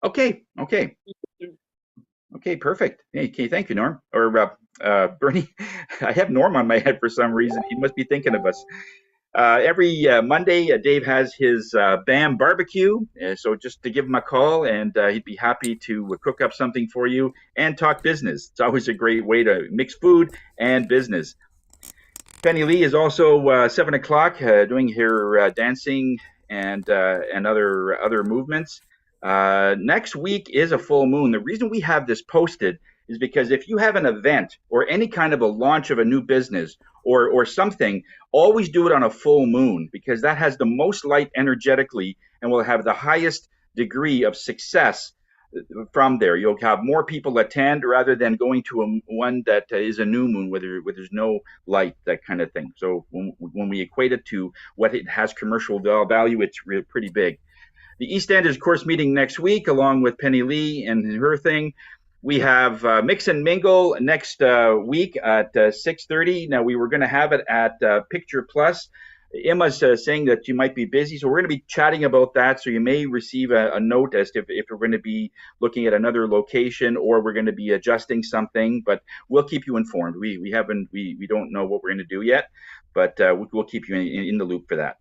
Okay. Okay, perfect. Okay, thank you, Norm. Or Bernie. I have Norm on my head for some reason. He must be thinking of us. Every Monday, Dave has his BAM barbecue. So just to give him a call, and he'd be happy to cook up something for you and talk business. It's always a great way to mix food and business. Penny Lee is also 7 o'clock doing her dancing and other movements. Next week is a full moon. The reason we have this posted is because if you have an event or any kind of a launch of a new business or something, always do it on a full moon, because that has the most light energetically and will have the highest degree of success from there. You'll have more people attend rather than going to one that is a new moon where there's no light, that kind of thing. So when we equate it to what it has commercial value, it's pretty big. The East End is, of course, meeting next week along with Penny Lee and her thing. We have Mix and Mingle next week at 6:30. Now, we were going to have it at Picture Plus. Emma's saying that you might be busy, so we're going to be chatting about that. So you may receive a note as to if we're going to be looking at another location or we're going to be adjusting something. But we'll keep you informed. We don't know what we're going to do yet, but we'll keep you in the loop for that.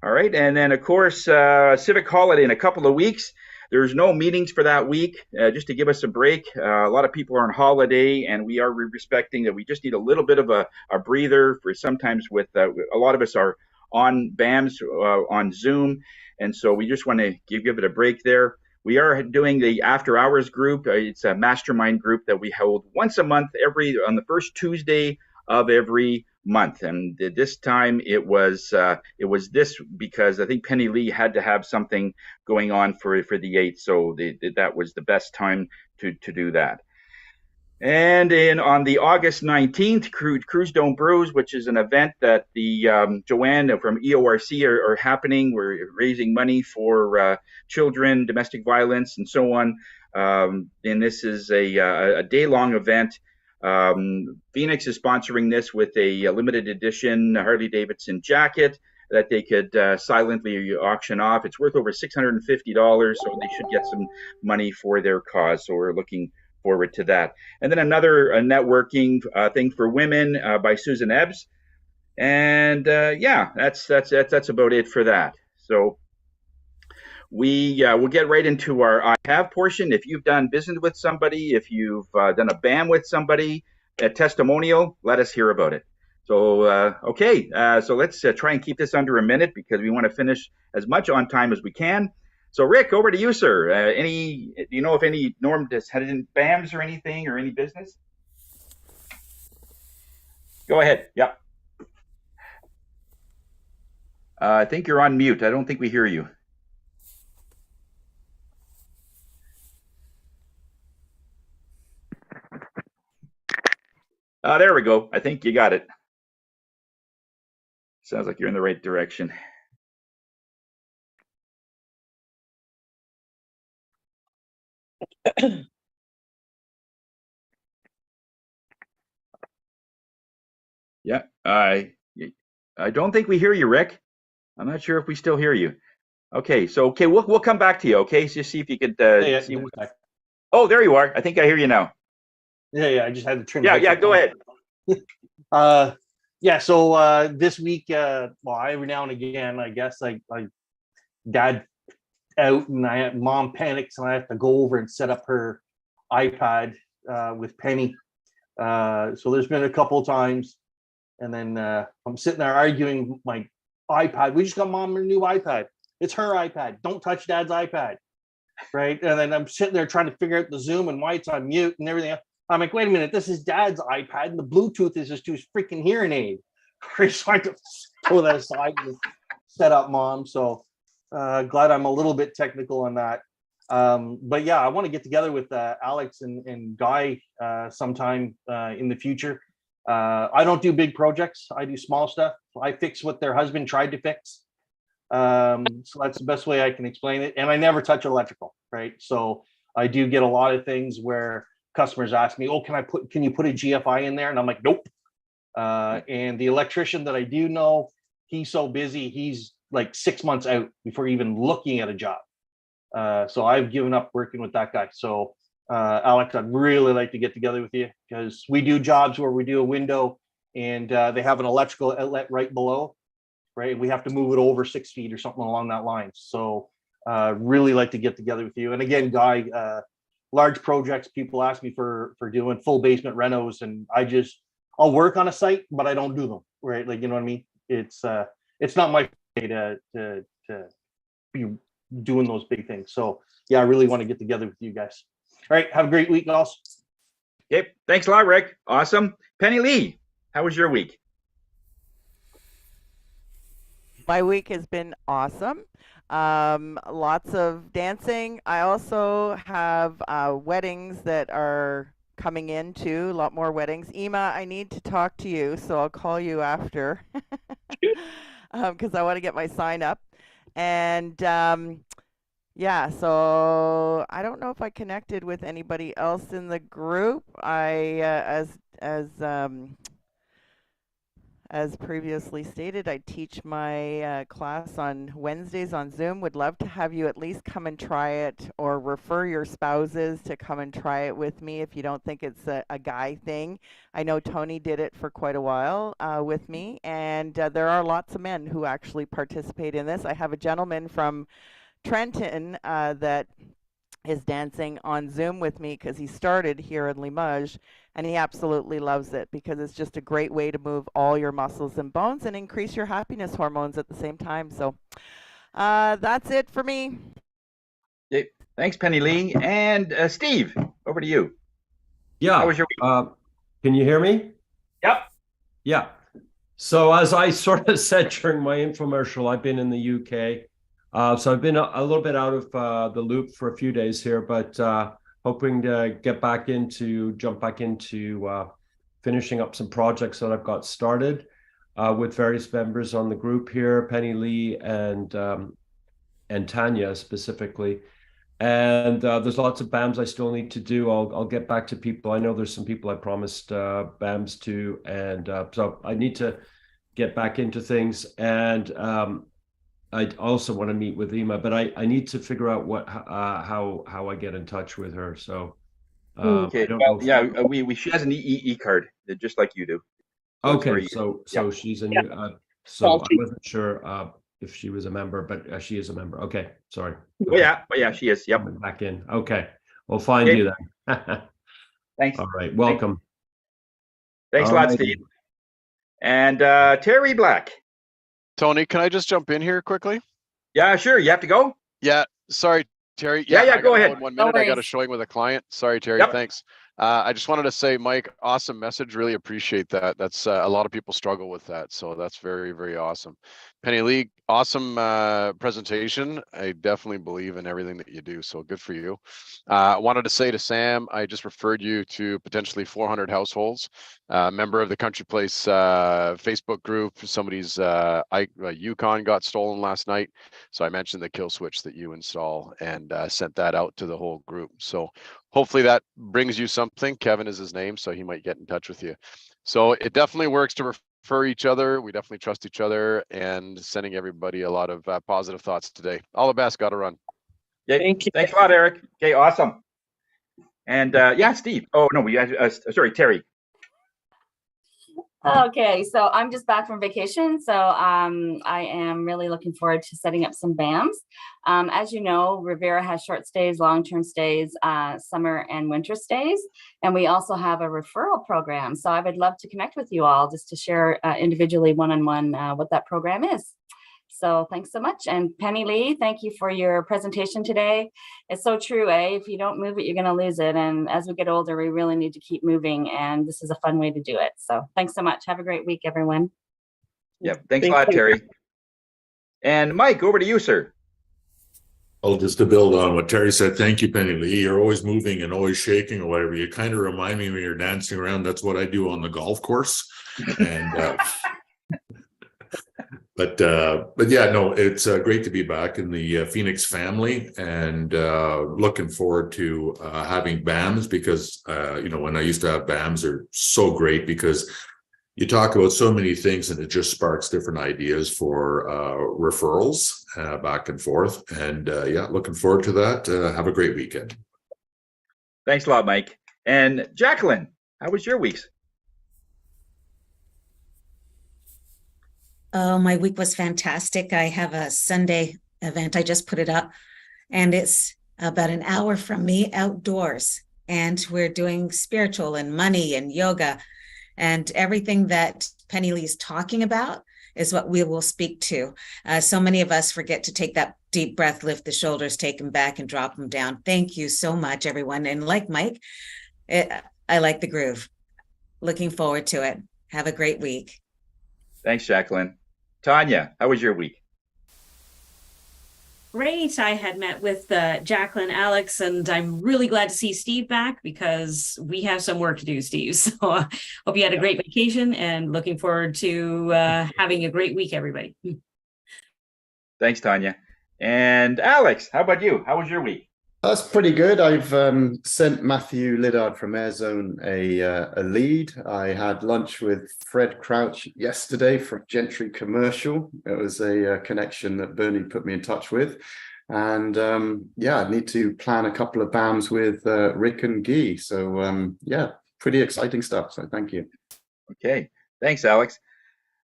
All right, and then of course Civic Holiday in a couple of weeks. There's no meetings for that week, just to give us a break. A lot of people are on holiday, and we are respecting that. We just need a little bit of a breather. For sometimes with a lot of us are on BAMs on Zoom, and so we just want to give it a break there. We are doing the After Hours group. It's a mastermind group that we hold once a month, on the first Tuesday of every month. And this time it was this, because I think Penny Lee had to have something going on for the 8th, so that was the best time to do that. And on the August 19th, Cruise Don't Bruise, which is an event that the Joanne from EORC are happening. We're raising money for children, domestic violence, and so on. And this is a day-long event. Phoenix is sponsoring this with a limited edition Harley Davidson jacket that they could silently auction off. It's worth over $650, so they should get some money for their cause. So we're looking forward to that. And then another networking thing for women by Susan Ebbs. And that's about it for that. So we'll get right into our I have portion. If you've done business with somebody, if you've done a BAM with somebody, a testimonial, let us hear about it. So, okay, so let's try and keep this under a minute, because we want to finish as much on time as we can. So, Rick, over to you, sir. Do you know if any Norm has had in BAMs or anything, or any business? Go ahead. Yep. I think you're on mute. I don't think we hear you. There we go. I think you got it. Sounds like you're in the right direction. Yeah, I don't think we hear you, Rick. I'm not sure if we still hear you. Okay, so we'll come back to you. Okay, so just see if you could see. Oh, there you are. I think I hear you now. Yeah. I just had to turn. Yeah. Go ahead. So this week, every now and again, I guess, like dad out and mom panics, and I have to go over and set up her iPad with Penny. So there's been a couple of times, and then I'm sitting there arguing with my iPad. We just got mom a new iPad. It's her iPad. Don't touch dad's iPad, right? And then I'm sitting there trying to figure out the Zoom and why it's on mute and everything else. I'm like, wait a minute, this is dad's iPad, and the Bluetooth is just to his freaking hearing aid. So I had to pull that aside and set up mom. So glad I'm a little bit technical on that. But yeah, I want to get together with Alex and Guy sometime in the future. I don't do big projects. I do small stuff. I fix what their husband tried to fix. So that's the best way I can explain it. And I never touch electrical, right? So I do get a lot of things where customers ask me, can you put a GFI in there? And I'm like, nope. And the electrician that I do know, he's so busy, he's like 6 months out before even looking at a job. So I've given up working with that guy. So Alex, I'd really like to get together with you, because we do jobs where we do a window and they have an electrical outlet right below, right? We have to move it over 6 feet or something along that line. So really like to get together with you. And again, Guy, large projects, people ask me for doing full basement renos, and I'll work on a site, but I don't do them, right? Like, you know what I mean? It's not my way to be doing those big things. So yeah, I really want to get together with you guys. All right, have a great week, guys. Okay, thanks a lot, Rick. Awesome. Penny Lee, how was your week? My week has been awesome. Lots of dancing. I also have weddings that are coming in too, a lot more weddings. Ema, I need to talk to you, so I'll call you after because I want to get my sign up. And yeah, so I don't know if I connected with anybody else in the group. As previously stated, I teach my class on Wednesdays on Zoom. Would love to have you at least come and try it, or refer your spouses to come and try it with me if you don't think it's a guy thing. I know Tony did it for quite a while with me, and there are lots of men who actually participate in this. I have a gentleman from Trenton that is dancing on Zoom with me because he started here in Limoges, and he absolutely loves it because it's just a great way to move all your muscles and bones and increase your happiness hormones at the same time. So that's it for me. Okay. Thanks, Penny Lee. And Steve, over to you. Yeah. How was your week? Can you hear me? Yep. Yeah. So as I sort of said during my infomercial, I've been in the UK. So I've been a little bit out of the loop for a few days here, but hoping to jump back into finishing up some projects that I've got started with various members on the group here, Penny Lee and Tanya specifically. And there's lots of BAMs I still need to do. I'll get back to people. I know there's some people I promised BAMs to, and so I need to get back into things. And I also want to meet with Ema, but I need to figure out how I get in touch with her. So okay, she has an EE card just like you do. So okay, so she's a new. So I wasn't sure if she was a member, but she is a member. Okay, sorry. Okay. Yeah, she is. Yep. Coming back in. Okay, we'll find you then. Thanks. All right, welcome. Thanks a lot, Steve. And Terry Black. Tony, can I just jump in here quickly? Yeah, sure. You have to go? Yeah. Sorry, Terry. Yeah, go ahead. In 1 minute, I got a showing with a client. Sorry, Terry. Yep. Thanks. I just wanted to say, Mike, awesome message. Really appreciate that. That's a lot of people struggle with that. So that's very, very awesome. Penny Lee, awesome presentation. I definitely believe in everything that you do. So good for you. I wanted to say to Sam, I just referred you to potentially 400 households. Member of the Country Place Facebook group. Somebody's Yukon got stolen last night. So I mentioned the kill switch that you install and sent that out to the whole group. So hopefully that brings you something. Kevin is his name, so he might get in touch with you. So it definitely works to refer each other. We definitely trust each other, and sending everybody a lot of positive thoughts today. All the best. Got to run. Yeah, thank you. Thanks a lot, Eric. Okay, awesome. And yeah, Steve. Oh no, sorry, Terry. Okay, so I'm just back from vacation, so I am really looking forward to setting up some BAMs. As you know, Riviera has short stays, long-term stays, summer and winter stays, and we also have a referral program. So I would love to connect with you all just to share individually, one-on-one, what that program is. So thanks so much. And Penny Lee, thank you for your presentation today. It's so true, eh? If you don't move it, you're going to lose it. And as we get older, we really need to keep moving. And this is a fun way to do it. So thanks so much. Have a great week, everyone. Yeah, thanks a lot, Terry. And Mike, over to you, sir. Well, just to build on what Terry said, thank you, Penny Lee. You're always moving and always shaking or whatever. You kind of remind me when you're dancing around. That's what I do on the golf course. And But yeah, no, it's great to be back in the Phoenix family, and looking forward to having BAMs because, when I used to have BAMs, they're so great because you talk about so many things and it just sparks different ideas for referrals back and forth. And yeah, looking forward to that. Have a great weekend. Thanks a lot, Mike. And Jacqueline, how was your week? Oh, my week was fantastic. I have a Sunday event. I just put it up, and it's about an hour from me outdoors. And we're doing spiritual and money and yoga, and everything that Penny Lee's talking about is what we will speak to. So many of us forget to take that deep breath, lift the shoulders, take them back and drop them down. Thank you so much, everyone. And like Mike, I like the groove. Looking forward to it. Have a great week. Thanks, Jacqueline. Tanya, how was your week? Great. I had met with Jacqueline, Alex, and I'm really glad to see Steve back because we have some work to do, Steve. So hope you had a great vacation and looking forward to having a great week, everybody. Thanks, Tanya. And Alex, how about you? How was your week? That's pretty good. I've sent Matthew Liddard from Airzone a lead. I had lunch with Fred Crouch yesterday from Gentry Commercial. It was a connection that Bernie put me in touch with. And yeah, I need to plan a couple of BAMs with Rick and Guy. So yeah, pretty exciting stuff. So thank you. Okay, thanks, Alex.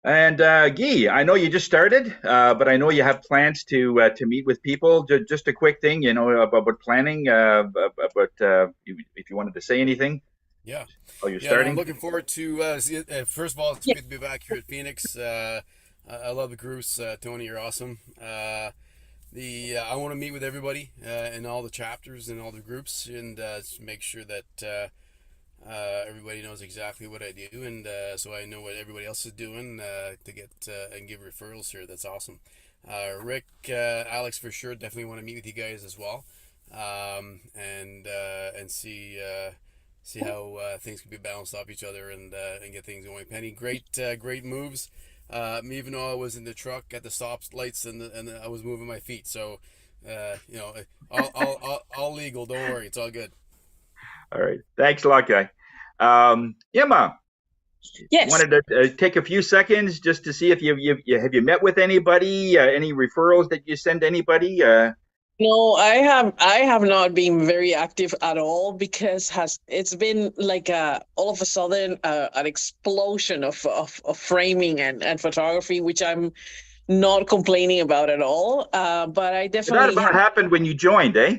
And Guy, I know you just started, but I know you have plans to meet with people. Just a quick thing, you know, about planning. If you wanted to say anything. Yeah. Oh, you're starting. I'm looking forward to. First of all, it's good to be back here at Phoenix. I love the groups. Tony, you're awesome. I want to meet with everybody in all the chapters and all the groups, and just make sure that. Everybody knows exactly what I do, and so I know what everybody else is doing to get and give referrals here. That's awesome. Rick, Alex, for sure, definitely want to meet with you guys as well, and see how things can be balanced off each other and get things going. Penny, great moves. Even though I was in the truck at the stop lights and I was moving my feet, so you know, all legal. Don't worry, it's all good. All right. Thanks a lot, Guy. Emma. Yes. Wanted to take a few seconds just to see if you met with anybody, any referrals that you send anybody? No, I have not been very active at all because it's been like all of a sudden an explosion of framing and photography, which I'm not complaining about at all. But I definitely that happened when you joined, eh?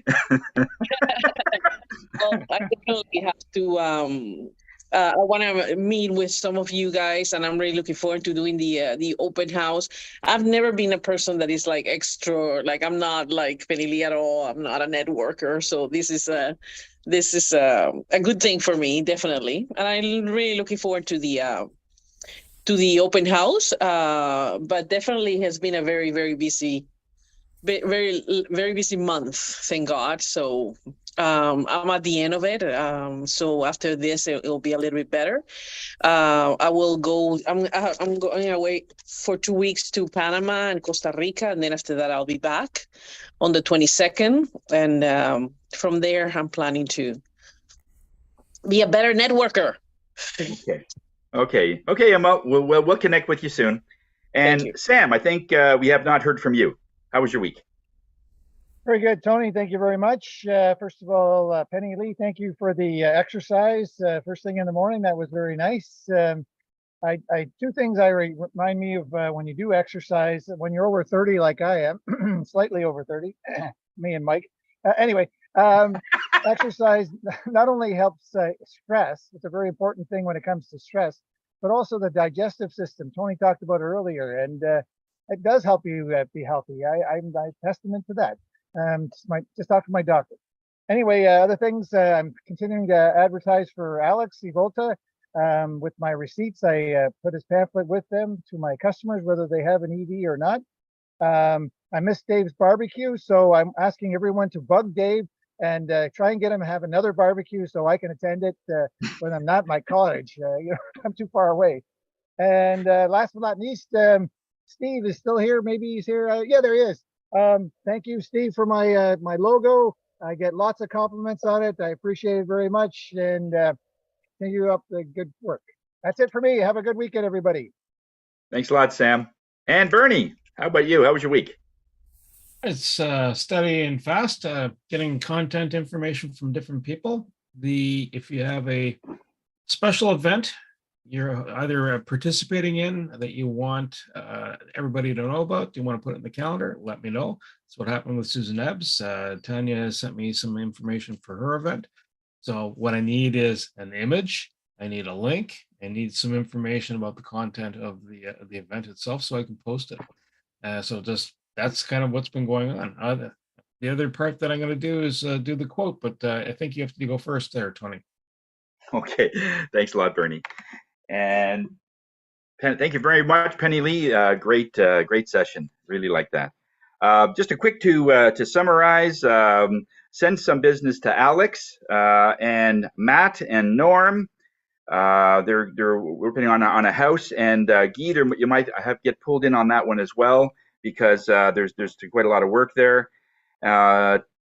Well, I definitely have to. I want to meet with some of you guys, and I'm really looking forward to doing the open house. I've never been a person that is like extra. Like I'm not like Penny Lee at all. I'm not a networker, so this is a good thing for me, definitely. And I'm really looking forward to the open house. But definitely has been a very busy month, thank God. So I'm at the end of it. So after this, it'll be a little bit better. I will go. I'm going away for 2 weeks to Panama and Costa Rica, and then after that, I'll be back on the 22nd. And from there, I'm planning to be a better networker. Okay, Emma. We'll connect with you soon. And Sam, I think we have not heard from you. How was your week? Very good, Tony. Thank you very much. First of all, Penny Lee, thank you for the exercise first thing in the morning. That was very nice. Two things remind me of when you do exercise, when you're over 30 like I am, slightly over 30, me and Mike. Anyway, exercise not only helps stress, it's a very important thing when it comes to stress, but also the digestive system. Tony talked about it earlier, and it does help you be healthy. I'm a testament to that. Just talk to my doctor. Anyway, other things, I'm continuing to advertise for Alex Evolta. With my receipts, I put his pamphlet with them to my customers, whether they have an EV or not. I missed Dave's barbecue, so I'm asking everyone to bug Dave and try and get him to have another barbecue so I can attend it when I'm not in my college. I'm too far away. And last but not least, Steve is still here. Maybe he's here. Yeah, there he is. Thank you, Steve, for my my logo. I get lots of compliments on it. I appreciate it very much, and continue up the good work. That's it for me. Have a good weekend, everybody. Thanks a lot, Sam. And Bernie, how about you? How was your week? It's steady and fast, getting content information from different people. If you have a special event you're either participating in that you want everybody to know about, you want to put it in the calendar, let me know. That's what happened with Susan Ebbs. Tanya has sent me some information for her event. So what I need is an image, I need a link, I need some information about the content of the event itself so I can post it. So that's kind of what's been going on. The other part that I'm going to do is do the quote, but I think you have to go first there, Tony. Okay, thanks a lot, Bernie. And thank you very much, Penny Lee. Great session. Really like that. Just a quick to summarize. Send some business to Alex and Matt and Norm. They're working on a house, and Guy, you might have get pulled in on that one as well because there's quite a lot of work there.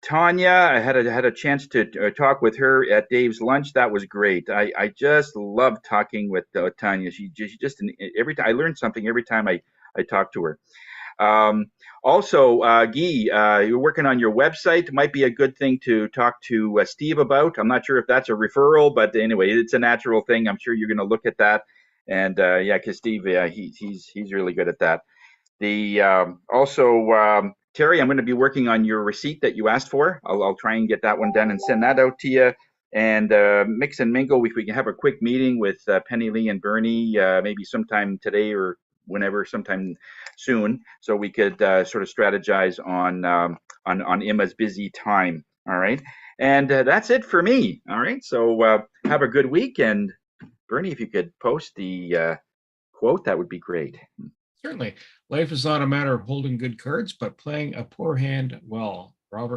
Tanya, I had a chance to talk with her at Dave's lunch. That was great. I just love talking with Tanya. She just every time I learn something every time I talk to her. Also, Guy, you're working on your website. It might be a good thing to talk to Steve about. I'm not sure if that's a referral, but anyway, it's a natural thing. I'm sure you're going to look at that. And yeah, because Steve, he's really good at that. The also Terry, I'm going to be working on your receipt that you asked for. I'll try and get that one done and send that out to you. And mix and mingle. If we can have a quick meeting with Penny Lee and Bernie, maybe sometime today or whenever, sometime soon, so we could sort of strategize on Emma's busy time. All right, and that's it for me. All right, so have a good week, and Bernie, if you could post the quote, that would be great. Certainly. Life is not a matter of holding good cards, but playing a poor hand well. Robert